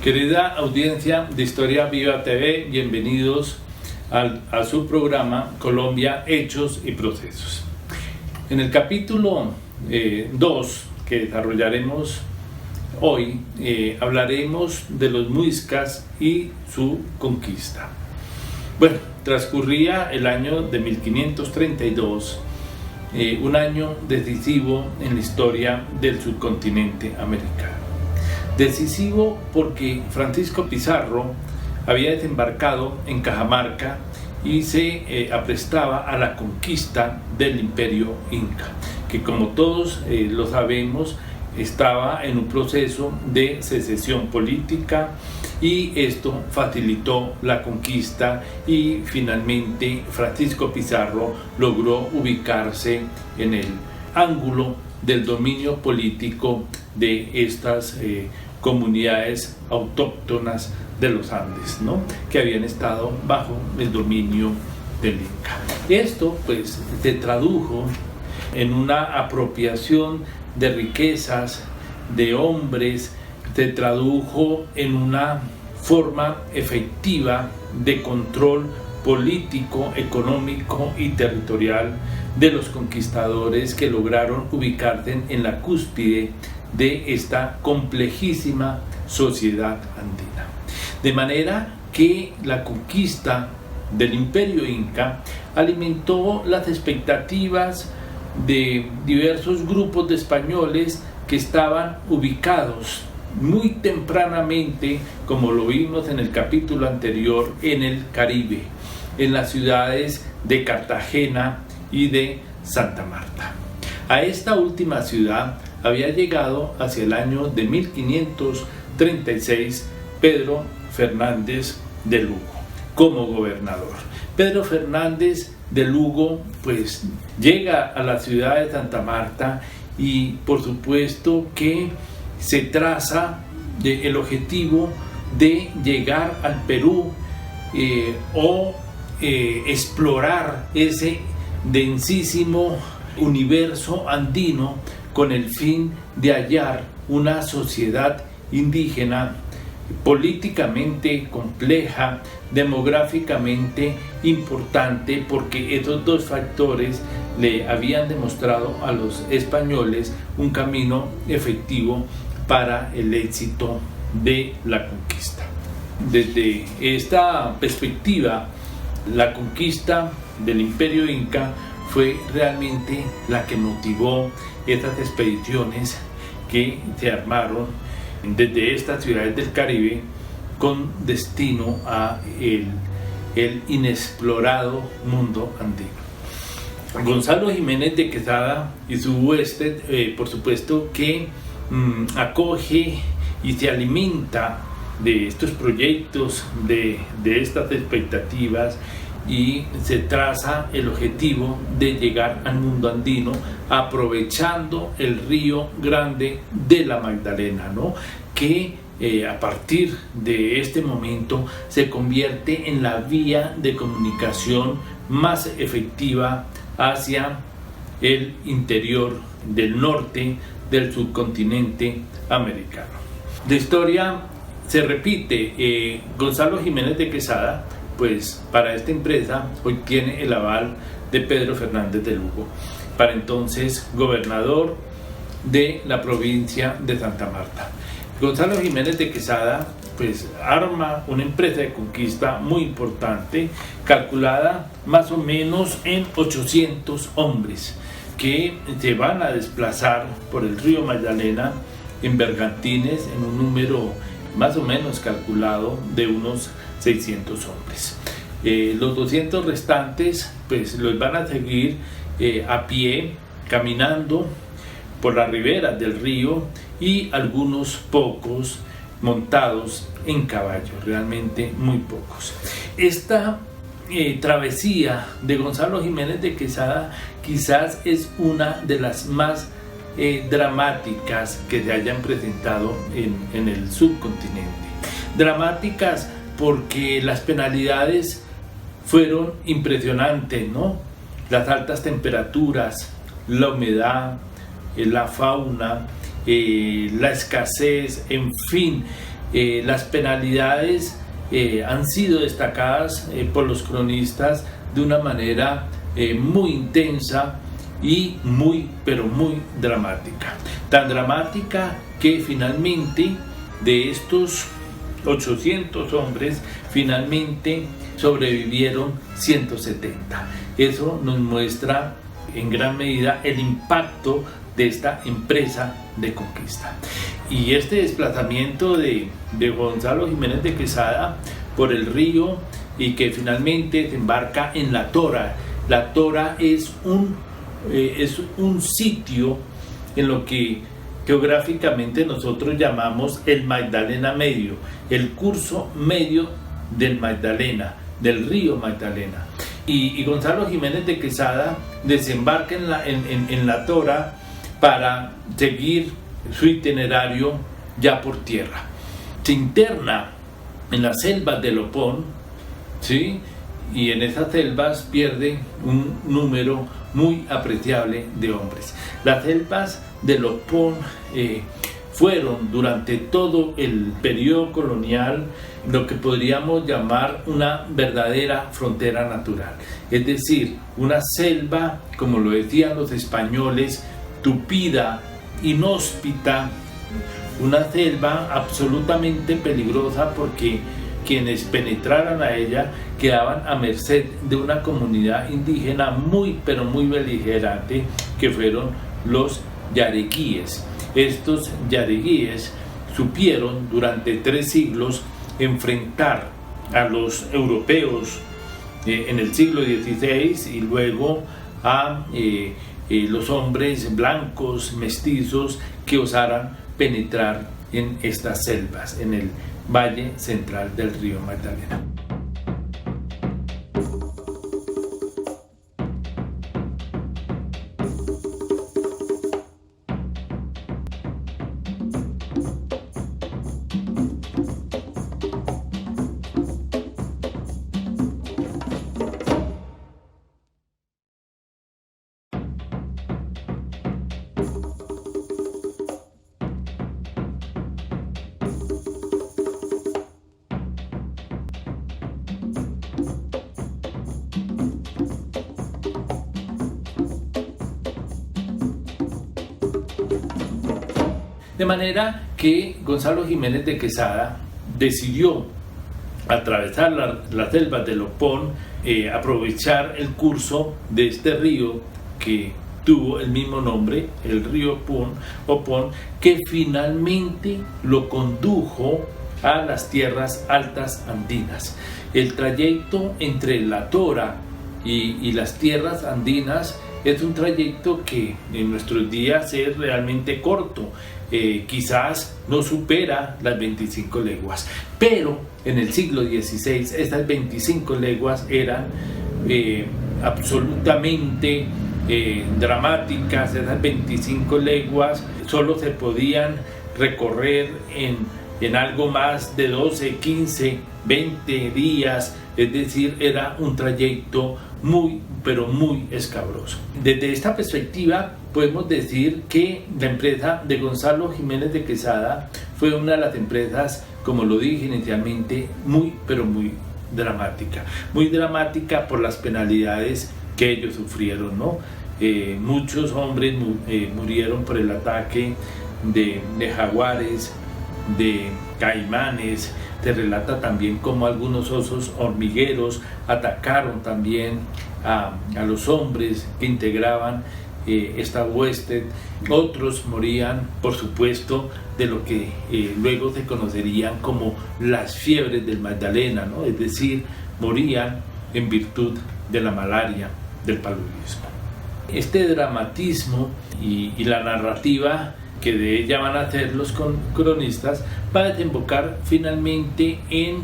Querida audiencia de Historia Viva TV, bienvenidos a su programa Colombia, Hechos y Procesos. En el capítulo 2 que desarrollaremos hoy, hablaremos de los muiscas y su conquista. Bueno, transcurría el año de 1532, un año decisivo en la historia del subcontinente americano. Decisivo porque Francisco Pizarro había desembarcado en Cajamarca y se aprestaba a la conquista del Imperio Inca, que como todos lo sabemos estaba en un proceso de secesión política, y esto facilitó la conquista y finalmente Francisco Pizarro logró ubicarse en el ángulo del dominio político de estas comunidades autóctonas de los Andes, ¿no?, que habían estado bajo el dominio del Inca. Esto pues se tradujo en una apropiación de riquezas, de hombres, se tradujo en una forma efectiva de control político, económico y territorial de los conquistadores que lograron ubicarse en la cúspide de esta complejísima sociedad andina. De manera que la conquista del Imperio Inca alimentó las expectativas de diversos grupos de españoles que estaban ubicados muy tempranamente, como lo vimos en el capítulo anterior, en el Caribe, en las ciudades de Cartagena y de Santa Marta. A esta última ciudad había llegado hacia el año de 1536 Pedro Fernández de Lugo como gobernador. Pedro Fernández de Lugo pues llega a la ciudad de Santa Marta y por supuesto que se traza el objetivo de llegar al Perú explorar ese densísimo universo andino con el fin de hallar una sociedad indígena políticamente compleja, demográficamente importante, porque esos dos factores le habían demostrado a los españoles un camino efectivo para el éxito de la conquista. Desde esta perspectiva, la conquista del Imperio Inca fue realmente la que motivó estas expediciones que se armaron desde estas ciudades del Caribe con destino a el inexplorado mundo andino. Gonzalo Jiménez de Quesada y su hueste, por supuesto que acoge y se alimenta de estos proyectos, de estas expectativas, y se traza el objetivo de llegar al mundo andino aprovechando el río Grande de la Magdalena, ¿no?, que a partir de este momento se convierte en la vía de comunicación más efectiva hacia el interior del norte del subcontinente americano. La historia se repite. Gonzalo Jiménez de Quesada, pues para esta empresa hoy tiene el aval de Pedro Fernández de Lugo, para entonces gobernador de la provincia de Santa Marta. Gonzalo Jiménez de Quesada pues arma una empresa de conquista muy importante, calculada más o menos en 800 hombres, que se van a desplazar por el río Magdalena en bergantines en un número más o menos calculado de unos 600 hombres. Los 200 restantes pues los van a seguir a pie, caminando por las riberas del río, y algunos pocos montados en caballo, realmente muy pocos. Esta travesía de Gonzalo Jiménez de Quesada quizás es una de las más dramáticas que se hayan presentado en el subcontinente. Dramáticas porque las penalidades fueron impresionantes, ¿no? Las altas temperaturas, la humedad, la fauna, la escasez, en fin, Las penalidades han sido destacadas por los cronistas de una manera muy intensa y muy, pero muy dramática. Tan dramática que finalmente de estos 800 hombres, finalmente sobrevivieron 170. Eso nos muestra en gran medida el impacto de esta empresa de conquista. Y este desplazamiento de Gonzalo Jiménez de Quesada por el río y que finalmente desembarca en La Tora. La Tora es un sitio en lo que geográficamente nosotros llamamos el Magdalena Medio, el curso medio del Magdalena, del río Magdalena. Y Gonzalo Jiménez de Quesada desembarca en la Tora para seguir su itinerario ya por tierra. Se interna en las selvas de Lopón, ¿sí? Y en esas selvas pierde un número muy apreciable de hombres. Las selvas de Lopón fueron durante todo el periodo colonial lo que podríamos llamar una verdadera frontera natural, es decir, una selva, como lo decían los españoles, tupida, inhóspita, una selva absolutamente peligrosa porque quienes penetraran a ella quedaban a merced de una comunidad indígena muy pero muy beligerante que fueron los yareguíes. Estos yareguíes supieron durante 3 siglos enfrentar a los europeos en el siglo XVI y luego a los hombres blancos mestizos que osaran penetrar en estas selvas, en el valle central del río Magdalena. De manera que Gonzalo Jiménez de Quesada decidió atravesar las selvas de Lopón, aprovechar el curso de este río que tuvo el mismo nombre, el río Opón, que finalmente lo condujo a las tierras altas andinas. El trayecto entre La Tora y las tierras andinas es un trayecto que en nuestros días es realmente corto. Quizás no supera las 25 leguas, pero en el siglo XVI estas 25 leguas eran absolutamente dramáticas. Esas 25 leguas solo se podían recorrer en algo más de 12, 15, 20 días, es decir, era un trayecto muy, pero muy escabroso. Desde esta perspectiva podemos decir que la empresa de Gonzalo Jiménez de Quesada fue una de las empresas, como lo dije inicialmente, muy, pero muy dramática. Muy dramática por las penalidades que ellos sufrieron, ¿no? Muchos hombres murieron por el ataque de jaguares, de caimanes. Se relata también cómo algunos osos hormigueros atacaron también a los hombres que integraban esta hueste. Otros morían, por supuesto, de lo que luego se conocerían como las fiebres del Magdalena, ¿no? Es decir, morían en virtud de la malaria, del paludismo. Este dramatismo y la narrativa que de ella van a hacer los cronistas va a desembocar finalmente en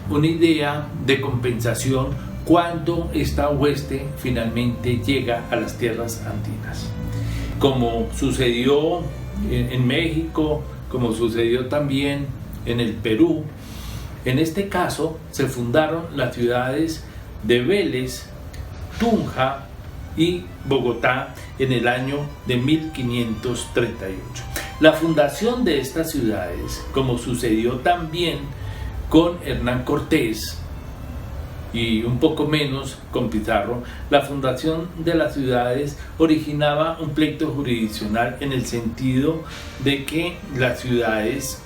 una idea de compensación cuando esta hueste finalmente llega a las tierras andinas. Como sucedió en México, como sucedió también en el Perú, en este caso se fundaron las ciudades de Vélez, Tunja y Bogotá en el año de 1538. La fundación de estas ciudades, como sucedió también con Hernán Cortés y un poco menos con Pizarro, la fundación de las ciudades originaba un pleito jurisdiccional en el sentido de que las ciudades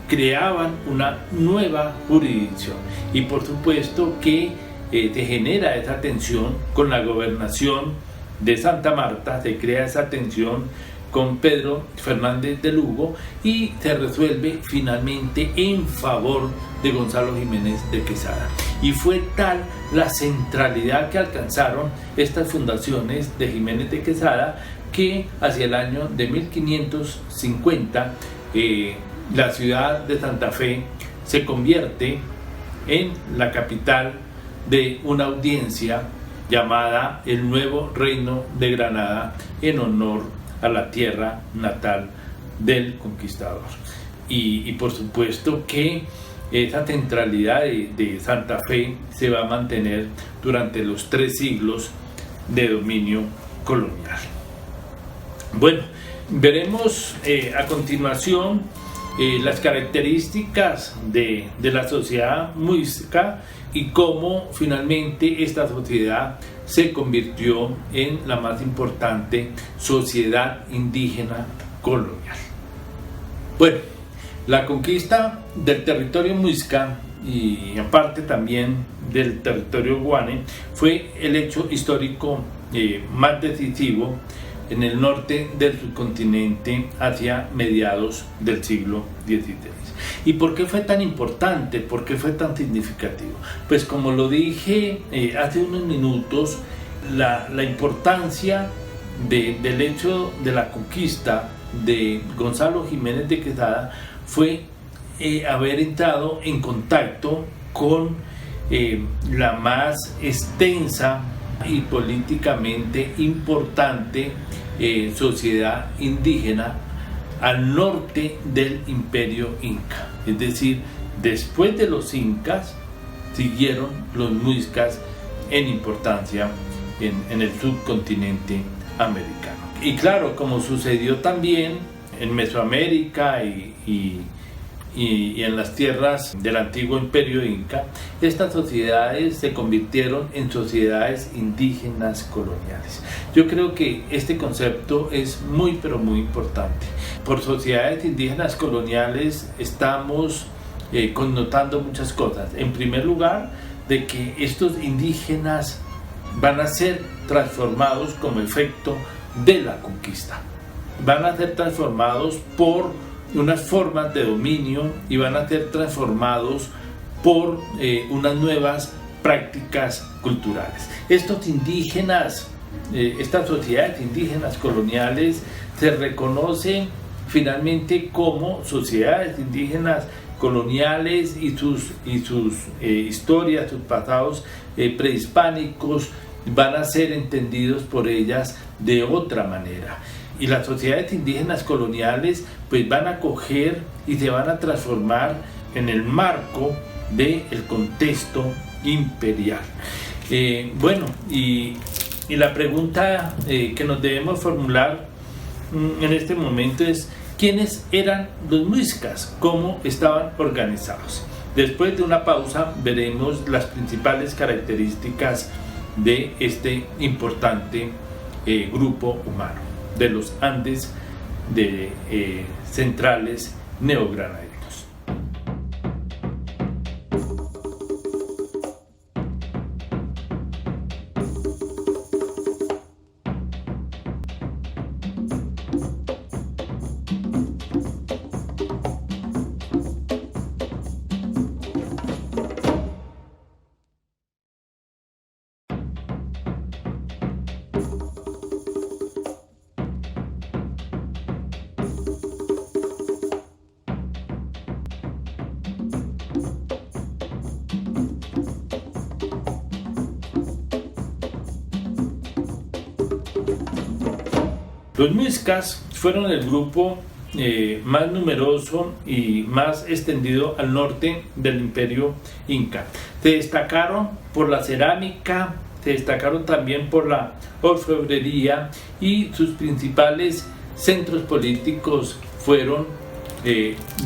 creaban una nueva jurisdicción y por supuesto que se genera esa tensión con la gobernación de Santa Marta, se crea esa tensión con Pedro Fernández de Lugo y se resuelve finalmente en favor de Gonzalo Jiménez de Quesada. Y fue tal la centralidad que alcanzaron estas fundaciones de Jiménez de Quesada que hacia el año de 1550 la ciudad de Santa Fe se convierte en la capital de una audiencia llamada el Nuevo Reino de Granada en honor a la tierra natal del conquistador. Y por supuesto que esa centralidad de Santa Fe se va a mantener durante los 3 siglos de dominio colonial. Bueno, veremos a continuación las características de la sociedad muisca y cómo finalmente esta sociedad se convirtió en la más importante sociedad indígena colonial. Bueno, la conquista del territorio muisca y aparte también del territorio guane fue el hecho histórico más decisivo en el norte del subcontinente hacia mediados del siglo XVI. ¿Y por qué fue tan importante? ¿Por qué fue tan significativo? Pues como lo dije hace unos minutos, la importancia del hecho de la conquista de Gonzalo Jiménez de Quesada fue haber entrado en contacto con la más extensa y políticamente importante sociedad indígena al norte del imperio inca. Es decir, después de los incas siguieron los muiscas en importancia en el subcontinente americano. Y claro, como sucedió también en Mesoamérica y en las tierras del antiguo imperio inca, estas sociedades se convirtieron en sociedades indígenas coloniales. Yo creo que este concepto es muy pero muy importante. Por sociedades indígenas coloniales estamos connotando muchas cosas. En primer lugar, de que estos indígenas van a ser transformados como efecto de la conquista. Van a ser transformados por unas formas de dominio y van a ser transformados por unas nuevas prácticas culturales. Estos indígenas, estas sociedades indígenas coloniales se reconocen finalmente como sociedades indígenas coloniales y sus historias, sus pasados prehispánicos van a ser entendidos por ellas de otra manera. Y las sociedades indígenas coloniales pues van a coger y se van a transformar en el marco del contexto imperial. Bueno, y la pregunta que nos debemos formular en este momento es: ¿quiénes eran los muiscas? ¿Cómo estaban organizados? Después de una pausa veremos las principales características de este importante grupo humano de los Andes centrales neogranadinos. Los muiscas fueron el grupo más numeroso y más extendido al norte del imperio inca. Se destacaron por la cerámica, se destacaron también por la orfebrería y sus principales centros políticos fueron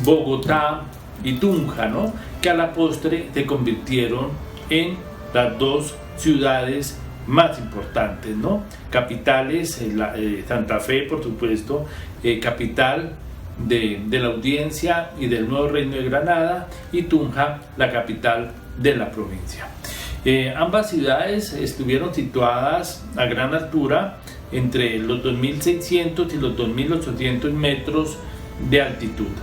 Bogotá y Tunja, ¿no? Que a la postre se convirtieron en las dos ciudades más importantes, ¿no? Capitales, Santa Fe, por supuesto, capital de la Audiencia y del Nuevo Reino de Granada, y Tunja, la capital de la provincia. Ambas ciudades estuvieron situadas a gran altura, entre los 2.600 y los 2.800 metros de altitud.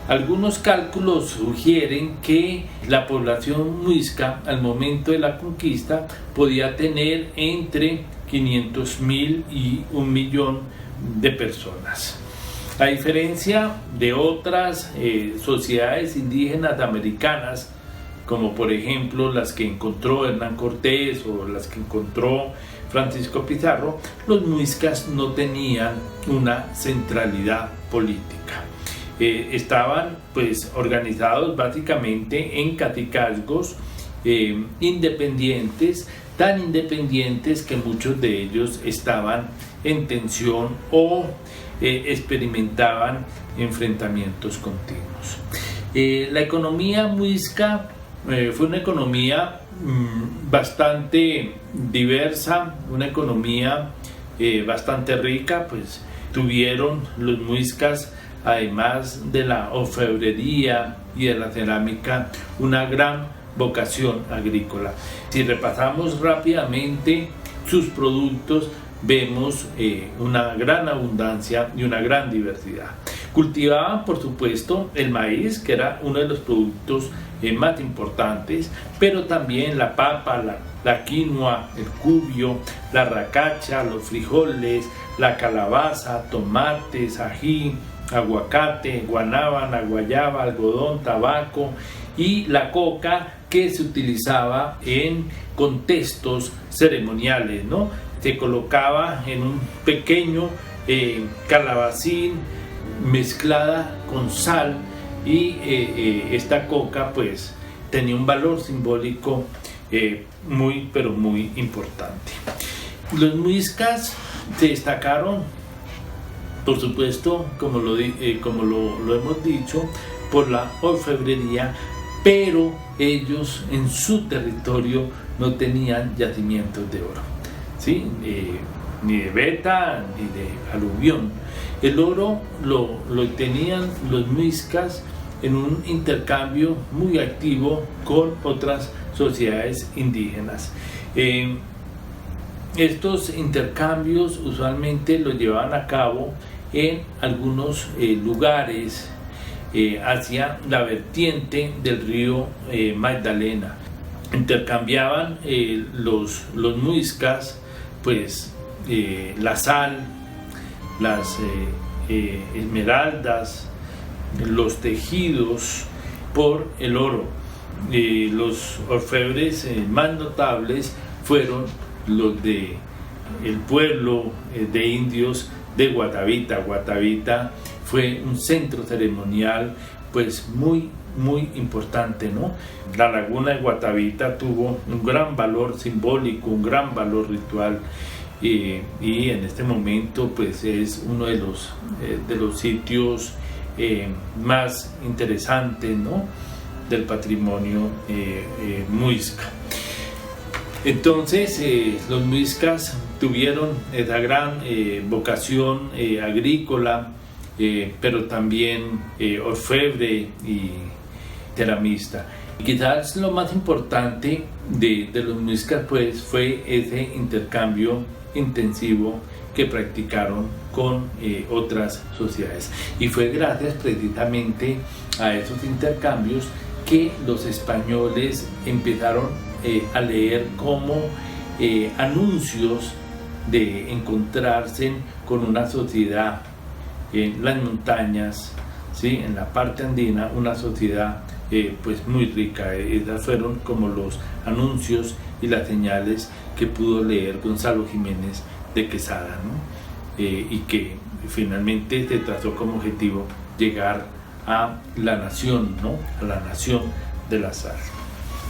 Algunos cálculos sugieren que la población muisca al momento de la conquista podía tener entre 500.000 y 1.000.000 de personas. A diferencia de otras sociedades indígenas americanas, como por ejemplo las que encontró Hernán Cortés o las que encontró Francisco Pizarro, los muiscas no tenían una centralidad política. Estaban pues organizados básicamente en cacicazgos independientes, tan independientes que muchos de ellos estaban en tensión o experimentaban enfrentamientos continuos. La economía muisca fue una economía bastante diversa, una economía bastante rica, pues tuvieron los muiscas, además de la orfebrería y de la cerámica, una gran vocación agrícola. Si repasamos rápidamente sus productos, vemos una gran abundancia y una gran diversidad. Cultivaban, por supuesto, el maíz, que era uno de los productos más importantes, pero también la papa, la quinoa, el cubio, la racacha, los frijoles, la calabaza, tomates, ají, aguacate, guanábana, guayaba, algodón, tabaco y la coca, que se utilizaba en contextos ceremoniales, ¿no? Se colocaba en un pequeño calabacín mezclada con sal, y esta coca pues tenía un valor simbólico muy pero muy importante. Los muiscas se destacaron, por supuesto, como lo hemos dicho, por la orfebrería, pero ellos en su territorio no tenían yacimientos de oro, ¿sí? Ni de beta ni de aluvión. El oro lo tenían los muiscas en un intercambio muy activo con otras sociedades indígenas. Estos intercambios usualmente los llevaban a cabo en algunos lugares hacia la vertiente del río Magdalena. Intercambiaban los muiscas pues la sal, las esmeraldas, los tejidos por el oro. Los orfebres más notables fueron los de el pueblo de indios de Guatavita. Guatavita fue un centro ceremonial pues muy importante, ¿no? La laguna de Guatavita tuvo un gran valor simbólico, un gran valor ritual, y en este momento pues es uno de los sitios más interesantes, ¿no?, del patrimonio muisca. Entonces los muiscas tuvieron esa gran vocación agrícola, pero también orfebre y ceramista. Quizás lo más importante de los muiscas pues fue ese intercambio intensivo que practicaron con otras sociedades, y fue gracias precisamente a esos intercambios que los españoles empezaron a leer como anuncios de encontrarse con una sociedad en las montañas, ¿sí?, en la parte andina, una sociedad pues muy rica. Esas fueron como los anuncios y las señales que pudo leer Gonzalo Jiménez de Quesada, ¿no? Y que finalmente se trazó como objetivo llegar a la nación, ¿no?, a la nación de la sal.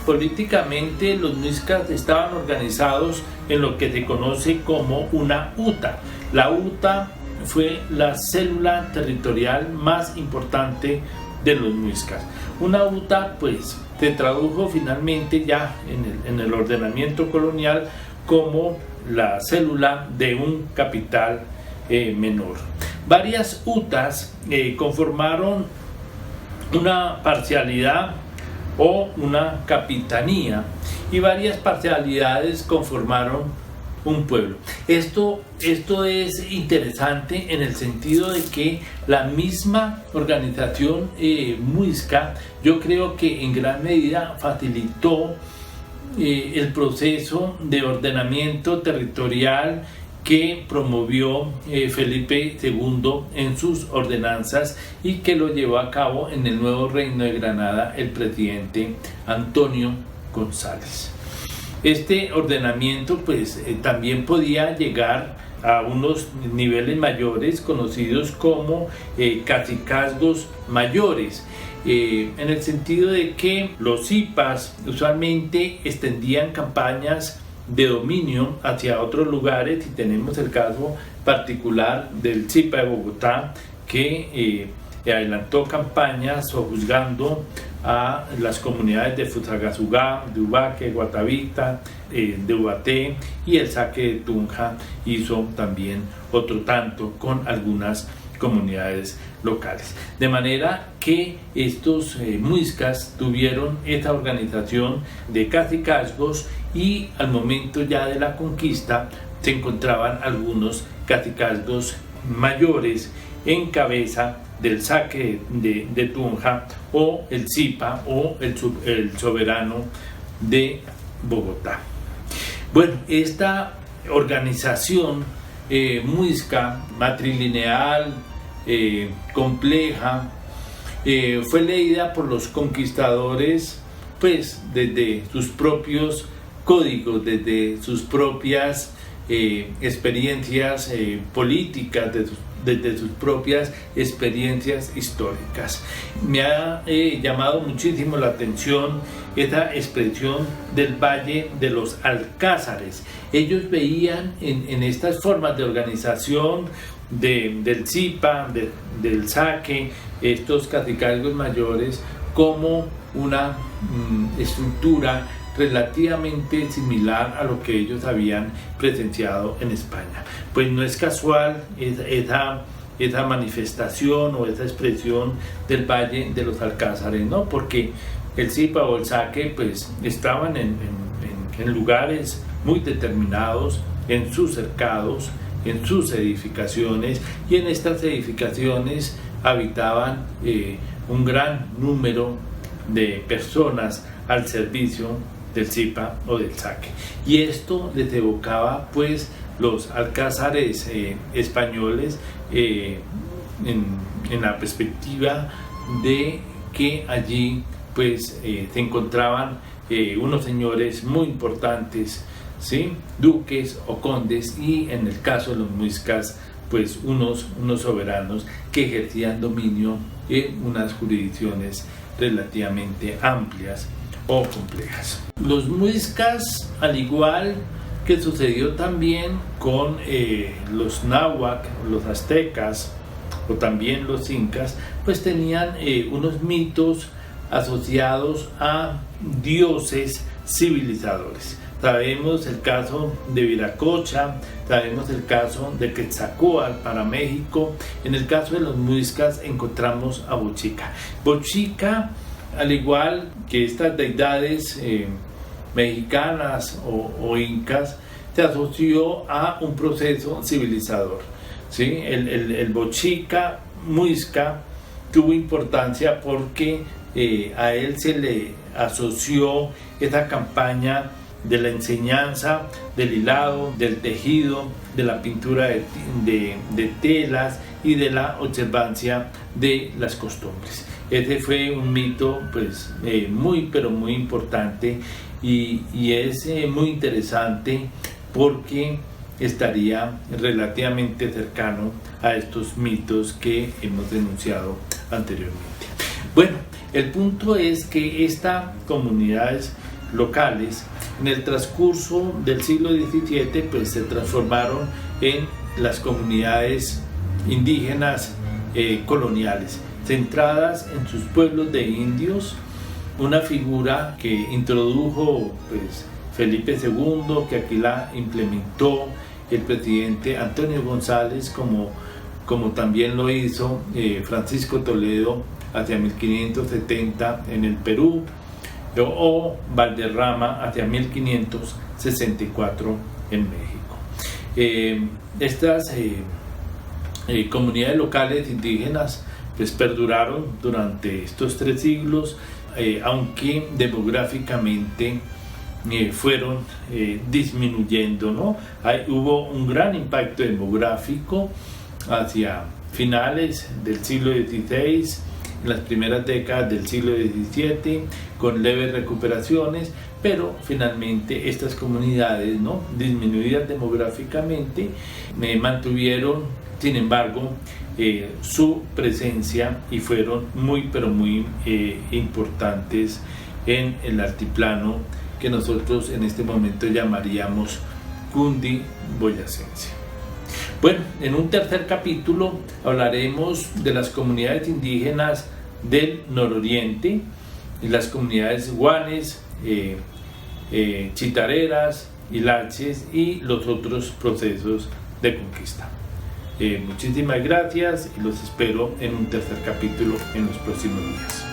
Políticamente los muiscas estaban organizados en lo que se conoce como una UTA. La UTA fue la célula territorial más importante de los muiscas. Una UTA pues se tradujo finalmente ya en el ordenamiento colonial como la célula de un capital menor. Varias UTAs conformaron una parcialidad o una capitanía, y varias parcialidades conformaron un pueblo. Esto es interesante en el sentido de que la misma organización muisca, yo creo que en gran medida facilitó el proceso de ordenamiento territorial que promovió Felipe II en sus ordenanzas y que lo llevó a cabo en el nuevo Reino de Granada el presidente Antonio González. Este ordenamiento pues también podía llegar a unos niveles mayores conocidos como cacicazgos mayores, en el sentido de que los zipas usualmente extendían campañas de dominio hacia otros lugares, y tenemos el caso particular del Zipa de Bogotá, que adelantó campañas sojuzgando a las comunidades de Fusagasugá, de Ubaque, Guatavita, de Ubaté, y el saque de Tunja hizo también otro tanto con algunas comunidades locales. De manera que estos muiscas tuvieron esta organización de cacicazgos, y al momento ya de la conquista se encontraban algunos cacicazgos mayores en cabeza del saque de Tunja o el Zipa o el soberano de Bogotá. Bueno, esta organización muisca matrilineal, compleja, fue leída por los conquistadores pues desde sus propios códigos, desde sus propias experiencias políticas, desde sus propias experiencias históricas. Me ha llamado muchísimo la atención esta expresión del Valle de los Alcázares. Ellos veían en estas formas de organización del Zipa, del saque, estos cacicazgos mayores, como una estructura relativamente similar a lo que ellos habían presenciado en España. Pues no es casual esa manifestación o esa expresión del Valle de los Alcázares, ¿no? Porque el Zipa o el saque pues estaban en lugares muy determinados, en sus cercados, en sus edificaciones, y en estas edificaciones habitaban un gran número de personas al servicio del Zipa o del saque, y esto les evocaba pues los alcázares españoles en la perspectiva de que allí pues se encontraban unos señores muy importantes, ¿sí? Duques o condes, y en el caso de los muiscas pues unos soberanos que ejercían dominio en unas jurisdicciones relativamente amplias o complejas. Los muiscas, al igual que sucedió también con los náhuatl, los aztecas o también los incas, pues tenían unos mitos asociados a dioses civilizadores. Sabemos el caso de Viracocha, sabemos el caso de Quetzalcóatl para México. En el caso de los muiscas encontramos a Bochica. Bochica, al igual que estas deidades mexicanas o incas, se asoció a un proceso civilizador, ¿sí? El Bochica muisca tuvo importancia porque a él se le asoció esa campaña de la enseñanza, del hilado, del tejido, de la pintura de telas y de la observancia de las costumbres. Ese fue un mito pues muy pero muy importante, y es muy interesante porque estaría relativamente cercano a estos mitos que hemos denunciado anteriormente. Bueno, el punto es que estas comunidades locales en el transcurso del siglo XVII pues se transformaron en las comunidades indígenas coloniales, centradas en sus pueblos de indios, una figura que introdujo pues, Felipe II, que aquí la implementó el presidente Antonio González, como también lo hizo Francisco Toledo hacia 1570 en el Perú, o Valderrama hacia 1564 en México. Estas comunidades locales indígenas pues perduraron durante estos 3 siglos, aunque demográficamente fueron disminuyendo, ¿no? Hubo un gran impacto demográfico hacia finales del siglo XVI, en las primeras décadas del siglo XVII, con leves recuperaciones, pero finalmente estas comunidades, ¿no?, disminuidas demográficamente, mantuvieron, sin embargo, su presencia y fueron muy importantes en el altiplano que nosotros en este momento llamaríamos cundiboyacense. Bueno, en un tercer capítulo hablaremos de las comunidades indígenas del nororiente, las comunidades guanes, chitareras, hilaches y los otros procesos de conquista. Muchísimas gracias y los espero en un tercer capítulo en los próximos días.